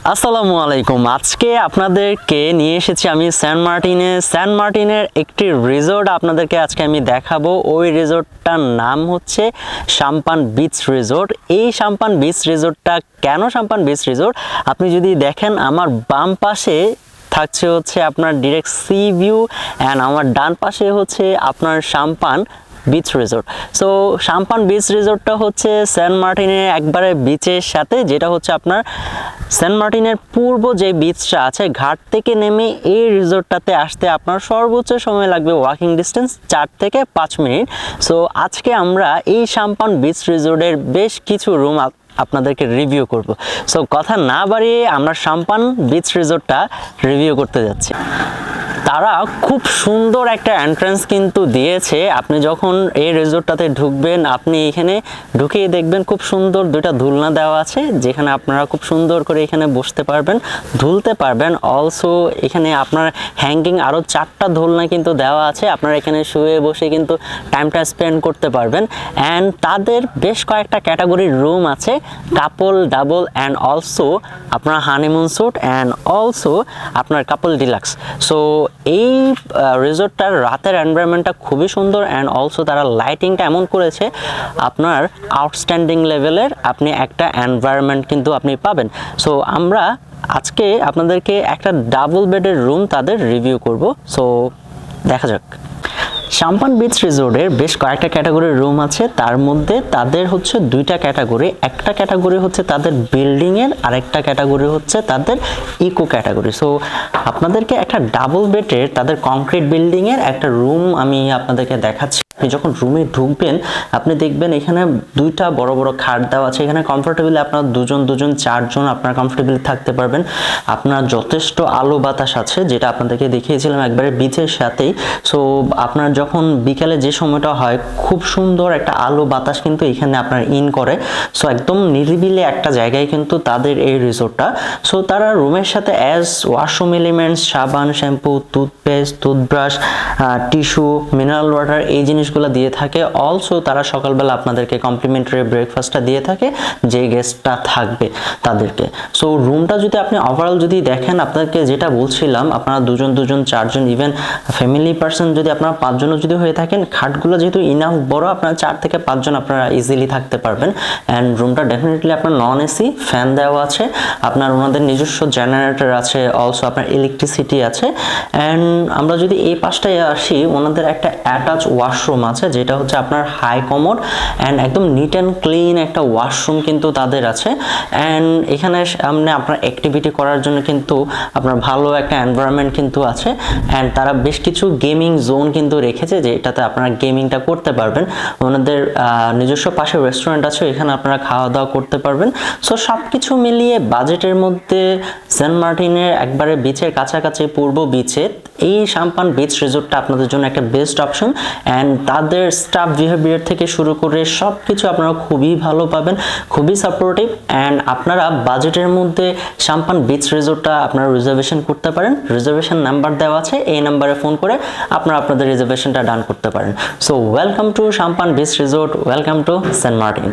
আসসালামু আলাইকুম। আজকে আপনাদেরকে নিয়ে এসেছি আমি সেন্ট মার্টিনের একটি রিসোর্ট আপনাদেরকে আজকে আমি দেখাবো। ওই রিসোর্টটার নাম হচ্ছে সাম্পান বিচ রিসোর্ট। এই সাম্পান বিচ রিসোর্টটা কেন সাম্পান বিচ রিসোর্ট, আপনি যদি দেখেন আমার বাম পাশে থাকছে হচ্ছে আপনার ডিরেক্ট সি ভিউ অ্যান্ড আমার ডান পাশে হচ্ছে আপনার সাম্পান বিচ রিসোর্ট। সো সাম্পান বিচ রিসোর্টটা হচ্ছে সেন্ট মার্টিনের একবারে বিচের সাথে, যেটা হচ্ছে আপনার সেন্ট মার্টিনের পূর্ব যে বিচটা আছে ঘাট থেকে নেমে এই রিসোর্টটাতে আসতে আপনার সর্বোচ্চ সময় লাগবে ওয়াকিং ডিস্টেন্স 4 থেকে 5 মিনিট। সো আজকে আমরা এই সাম্পান বিচ রিসোর্টের বেশ কিছু রুম আপনাদেরকে রিভিউ করব। সো কথা না বাড়িয়ে আমরা সাম্পান বিচ রিসোর্টটা রিভিউ করতে যাচ্ছি। তারা খুব সুন্দর একটা এন্ট্রান্স কিন্তু দিয়েছে। আপনি যখন এই রিসোর্টটাতে ঢুকবেন, আপনি এখানে ঢুকেই দেখবেন খুব সুন্দর দুইটা দোলনা দেওয়া আছে, যেখানে আপনারা খুব সুন্দর করে এখানে বসতে পারবেন, ঝুলতে পারবেন। অলসো এখানে আপনার হ্যাঙ্গিং আরও 4টা দোলনা কিন্তু দেওয়া আছে, আপনারা এখানে শুয়ে বসে কিন্তু টাইমটা স্পেন্ড করতে পারবেন। অ্যান্ড তাদের বেশ কয়েকটা ক্যাটাগরির রুম আছে, কাপল, ডাবল অ্যান্ড অলসো আপনার হানিমুন স্যুট অ্যান্ড অলসো আপনার কাপল ডিলাক্স। সো এই রিসোর্টটার রাতের এনভায়রনমেন্টটা খুবই সুন্দর অ্যান্ড অলসো তারা লাইটিংটা এমন করেছে আপনার আউটস্ট্যান্ডিং লেভেলের আপনি একটা এনভায়রনমেন্ট কিন্তু আপনি পাবেন। সো আমরা আজকে আপনাদেরকে একটা ডাবল বেডের রুম তাদের রিভিউ করব। সো দেখা যাক। সাম্পান বিচ রিসোর্টের বেশ কয়েকটা ক্যাটাগরির রুম আছে, তার মধ্যে তাদের হচ্ছে 2টা ক্যাটাগরি। একটা ক্যাটাগরি হচ্ছে তাদের বিল্ডিংয়ের, আরেকটা ক্যাটাগরি হচ্ছে তাদের ইকো ক্যাটাগরি। সো আপনাদেরকে একটা ডাবল বেডের তাদের কংক্রিট বিল্ডিংয়ের একটা রুম আমি আপনাদেরকে দেখাচ্ছি। আপনি যখন রুমে ঢুকবেন আপনি দেখবেন এখানে 2টা বড় বড় খাট দেওয়া আছে। এখানে কমফোর্টেবলি আপনার দুজন 4জন আপনার কমফোর্টেবলি থাকতে পারবেন। আপনার যথেষ্ট আলো বাতাস আছে, যেটা আপনাদেরকে দেখিয়েছিলাম একবারে বিচের সাথেই। সো আপনার যখন বিকেলে যে সময়টা হয় খুব সুন্দর একটা আলো বাতাস কিন্তু এখানে আপনার ইন করে। সো একদম নিরিবিলি একটা জায়গায় কিন্তু তাদের এই রিসোর্টটা। সো তারা রুমের সাথে অ্যাজ ওয়াশরুম এলিমেন্টস, সাবান, shampoo, toothpaste, toothbrush, tissue, mineral water এই জিনিসগুলো দিয়ে থাকে। অলসো তারা সকালবেলা আপনাদেরকে কমপ্লিমেন্টারি ব্রেকফাস্টটা দিয়ে থাকে যে গেস্টটা থাকবে তাদেরকে। সো রুমটা যদি আপনি ওভারঅল যদি দেখেন, আপনাদেরকে যেটা বলছিলাম, আপনারা দুজন 4জন, ইভেন ফ্যামিলি পার্সন যদি আপনারা 5জনও যদি হয়ে থাকেন, খাটগুলো যেহেতু ইনাফ বড়, আপনারা 4 থেকে 5জন আপনারা ইজিলি থাকতে পারবেন। অ্যান্ড রুমটা ডেফিনেটলি আপনার নন এসি, ফ্যান দেওয়া আছে, আপনার ওনাদের নিজস্ব জেনারেটর আছে, অলসো আপনার ইলেকট্রিসিটি আছে। অ্যান্ড আমরা যদি এই পাশটায় আসি, ওনাদের একটা অ্যাটাচ ওয়াশরুম আছে, যেটা হচ্ছে আপনার হাই কমোড অ্যান্ড একদম নিট অ্যান্ড ক্লিন একটা ওয়াশরুম কিন্তু তাদের আছে। অ্যান্ড এখানে সামনে আপনার অ্যাক্টিভিটি করার জন্য কিন্তু আপনার ভালো একটা এনভায়রনমেন্ট কিন্তু আছে। অ্যান্ড তারা বেশ কিছু গেমিং জোন কিন্তু রেখেছে, যে এটাতে আপনারা গেমিংটা করতে পারবেন। ওনাদের নিজস্ব পাশে রেস্টুরেন্ট আছে, এখানে আপনারা খাওয়া দাওয়া করতে পারবেন। সো সব কিছু মিলিয়ে বাজেটের মধ্যে সেন্ট মার্টিনের একবারে বিচের কাছাকাছি পূর্ব বিচে এই সাম্পান বিচ রিসোর্টটা আপনাদের জন্য একটা বেস্ট অপশন। অ্যান্ড তাদের স্টাফ বিহেভিয়ার থেকে শুরু করে সব কিছু আপনারা খুবই ভালো পাবেন, খুবই সাপোর্টিভ। অ্যান্ড আপনারা বাজেটের মধ্যে সাম্পান বিচ রিসোর্টটা আপনারা রিজার্ভেশন করতে পারেন। রিজার্ভেশন নাম্বার দেওয়া আছে, এই নাম্বারে ফোন করে আপনারা আপনাদের রিজার্ভেশনটা ডান করতে পারেন। So welcome to Sampan beach resort, welcome to Saint Martin.